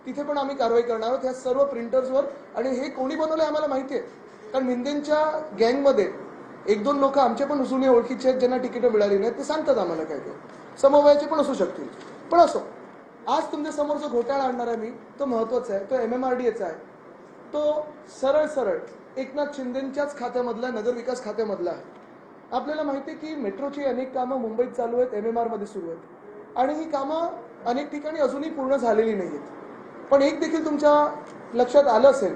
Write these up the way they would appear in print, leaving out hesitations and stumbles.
तिथे पण आम्ही कारवाई करणार आहोत ह्या सर्व प्रिंटर्सवर. आणि हे कोणी बनवलं आम्हाला माहिती आहे, कारण मिंदेंच्या गँगमध्ये एक दोन लोक आमचे पण जुने ओळखीचे आहेत ज्यांना तिकीटं मिळाली नाहीत, ते सांगतात आम्हाला काय ते समवयाचे पण असू शकतील. पण असो, आज तुमच्या समोर जो घोटाळा आणणार आहे मी, तो महत्त्वाचा आहे, तो MMRDAचा आहे. तो सरळ सरळ एकनाथ शिंदेंच्याच खात्यामधला, नगरविकास खात्यामधला आहे. आपल्याला माहिती आहे की मेट्रोची अनेक कामं मुंबईत चालू आहेत, MMR मध्ये सुरू आहेत आणि ही कामं अनेक ठिकाणी अजूनही पूर्ण झालेली नाही आहेत. पण एक देखील तुमच्या लक्षात आलं असेल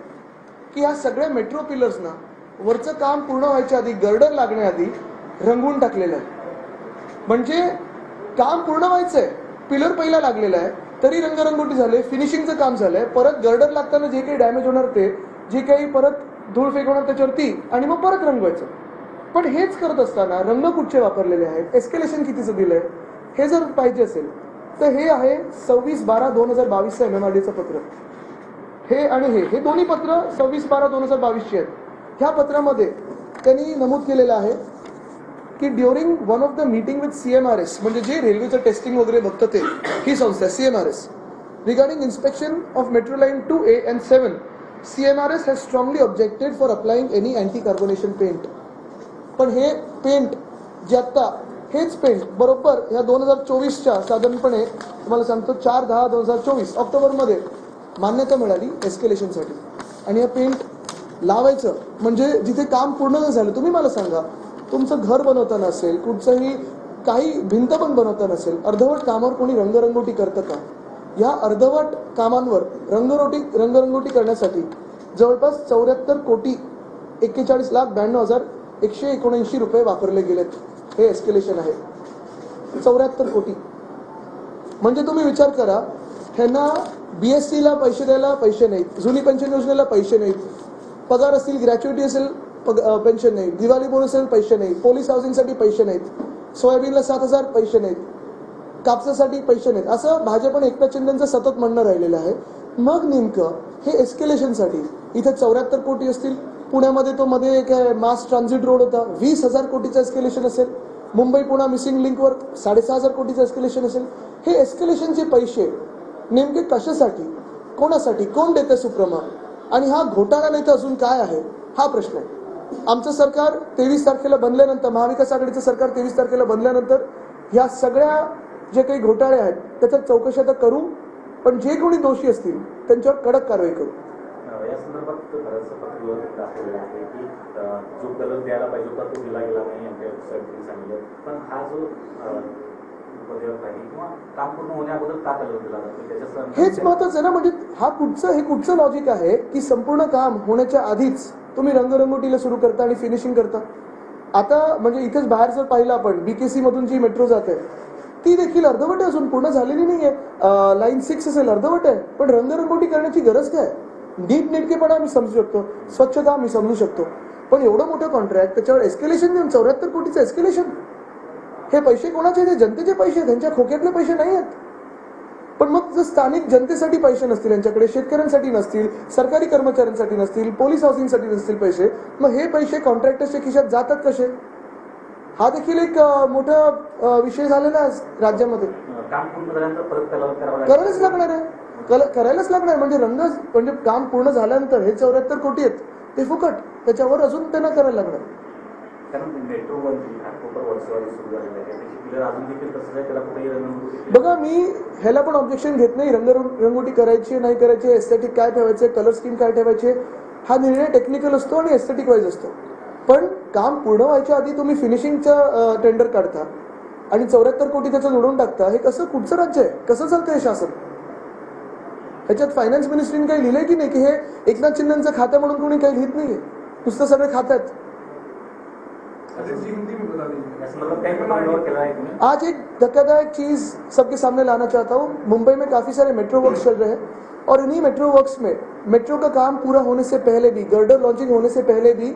की ह्या सगळ्या मेट्रो पिलर्सना वरचं काम पूर्ण व्हायच्या आधी, गर्डर लागण्याआधी रंगवून टाकलेलं आहे. म्हणजे काम पूर्ण व्हायचंय, पिलर पहिला लागलेला आहे तरी रंगरंगोटी झाले, फिनिशिंगचं काम झालंय, परत गर्डर लागताना जे काही डॅमेज होणार ते, जे काही परत धूळ फेकवणार त्याच्यावरती आणि मग परत रंगवायचं. पण हेच करत असताना रंग कुठचे वापरलेले आहेत, एस्केलेशन कितीचं दिलंय, हे जर पाहिजे असेल तर हे आहे 26/12/2022 MMRDAचं पत्र. हे आणि हे दोन्ही पत्र 26/12/2022 आहेत. ह्या पत्रामध्ये त्यांनी नमूद केलेलं आहे की during one of the meeting with CMRS, म्हणजे जे रेल्वेचं टेस्टिंग वगैरे बघतं ते, ही संस्था CMRS, regarding inspection of metro line 2A and 7, CMRS has strongly objected for applying any anti-carbonation paint. पण हे पेंट जे आत्ता, हेच पेंट बरोबर ह्या 2024च्या साधारणपणे तुम्हाला सांगतो 4/10/2024 ऑक्टोबरमध्ये मान्यता मिळाली एस्केलेशनसाठी. आणि हे पेंट लावायचं म्हणजे जिथे काम पूर्ण न झालं, तुम्ही मला सांगा, तुमचं घर बनवताना असेल, कुठचंही काही भिंत पण बनवताना असेल, अर्धवट कामावर कोणी रंगरंगोटी करतं का? या अर्धवट कामांवर रंगरंगोटी करण्यासाठी जवळपास 74,41,92,179 रुपये वापरले गेलेत. हे एस्केलेशन आहे, 74 कोटी. म्हणजे तुम्ही विचार करा, ह्यांना BSCला पैसे द्यायला पैसे नाहीत, जुनी पेन्शन योजनेला पैसे नाहीत, पगार असतील, ग्रॅच्युइटी असेल पेन्शन नाही, दिवाळी बोनस असेल पैसे नाही, पोलीस हाऊसिंगसाठी पैसे नाहीत, सोयाबीनला 7,000 पैसे नाहीत, कापसासाठी पैसे नाहीत, असं भाजपने एकनाथ शिंदेंचं सतत म्हणणं राहिलेलं आहे. मग नेमकं हे एस्केलेशनसाठी इथे 74 कोटी असतील, पुण्यामध्ये तो मध्ये काय मास ट्रान्झिट रोड होता, 20,000 कोटीचं एस्केलेशन असेल, मुंबई पुणा मिसिंग लिंकवर 6,500 कोटीचं एस्केलेशन असेल. हे एस्केलेशनचे पैसे नेमके कशासाठी, कोणासाठी, कोण देते सुप्रमा, आणि हा घोटाळा नाही तर अजून काय आहे, हा प्रश्न आहे. आमचं सरकार 23 तारखेला बनल्यानंतर, महाविकास आघाडीचं सरकार 23 तारखेला बनल्यानंतर ह्या सगळ्या जे काही घोटाळे आहेत त्याच्यात चौकशी आता करू, पण जे कोणी दोषी असतील त्यांच्यावर कडक कारवाई करू. या संदर्भात बरंचसं पत्र दाखवलेलं आहे की जो कलर द्यायला पाहिजे होता तो दिला गेला नाही, आमच्या सांगितलं. पण हा जो किंवा काम पूर्ण होण्याअगोदर का कलर दिला जातो, हेच महत्वाचं आहे ना. म्हणजे हे कुठचं लॉजिक आहे की संपूर्ण काम होण्याच्या आधीच तुम्ही रंगरंगोटीला सुरू करता आणि फिनिशिंग करता. आता म्हणजे इथेच बाहेर जर पाहिलं आपण, BKC मधून जी मेट्रो जाते ती देखील अर्धवट आहे, अजून पूर्ण झालेली नाहीये. लाईन 6 असेल, अर्धवट आहे. पण रंगरंगोटी करण्याची गरज काय? नीटनेटकेपणा मी समजू शकतो, स्वच्छता मी समजू शकतो, पण एवढं मोठं कॉन्ट्रॅक्ट त्याच्यावर एस्केलेशन देऊन 74 कोटीचं एस्केलेशन. हे पैसे कोणाचे? ते जनतेचे पैसे, त्यांच्या खोक्यातले पैसे नाही आहेत. पण मग जर स्थानिक जनतेसाठी पैसे नसतील यांच्याकडे, शेतकऱ्यांसाठी नसतील, सरकारी कर्मचाऱ्यांसाठी नसतील, पोलीस हाऊसिंगसाठी नसतील पैसे, मग हे पैसे कॉन्ट्रॅक्टर्सच्या खिशात जातात कसे? हा देखील एक मोठा विषय झालेला आहे राज्यामध्ये. करायलाच लागणार आहे, करायलाच लागणार. म्हणजे काम पूर्ण झाल्यानंतर हे 74 कोटी आहेत ते फुकट, त्याच्यावर अजून त्यांना करायला लागणार. बघा, मी ह्याला पण ऑब्जेक्शन घेत नाही. रंगोटी करायची नाही करायची, एस्थेटिक काय ठेवायचे, कलर स्कीम काय ठेवायचे, हा निर्णय टेक्निकल असतो आणि एस्थेटिक वाईज असतो. पण काम पूर्ण व्हायच्या आधी तुम्ही फिनिशिंगचं टेंडर काढता आणि 74 कोटी त्याचं जोडून टाकता. हे कसं, कुठचं राज्य आहे, कसं चालतं हे शासन? ह्याच्यात फायनान्स मिनिस्ट्रीने काही लिहिलंय की नाही की हे एकनाथ शिंदेचं खातं म्हणून कोणी काही लिहित नाहीये, नुसतं सगळे खात्यात. आज एक धक्कादायक चीज सबके सामने लाना चाहता हूँ. मुंबई में काफी सारे मेट्रो वर्क्स चल रहे हैं और इन्हीं मेट्रो वर्क्स में मेट्रो का काम पूरा होने से पहले भी, गर्डर लॉन्चिंग होने से पहले भी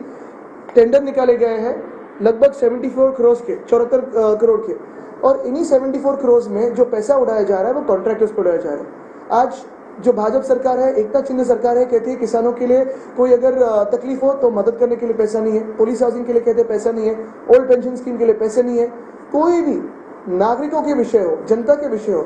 टेंडर निकाले गए हैं लगभग 74 करोड़ के, 74 करोड़ के. और इन्हीं 74 करोड़ में जो पैसा उड़ाया जा रहा है वो कॉन्ट्रैक्टर्स को उड़ाया जा रहा है. आज जो भाजपा सरकार है, एकनाथ शिंदे सरकार है, कहती है किसानों के लिए कोई अगर तकलीफ हो तो मदद करने के लिए पैसा नहीं है, पुलिस हाउसिंग के लिए कहते हैं पैसा नहीं है, ओल्ड पेंशन स्कीम के लिए पैसे नहीं है. कोई भी नागरिकों के विषय हो, जनता के विषय हो,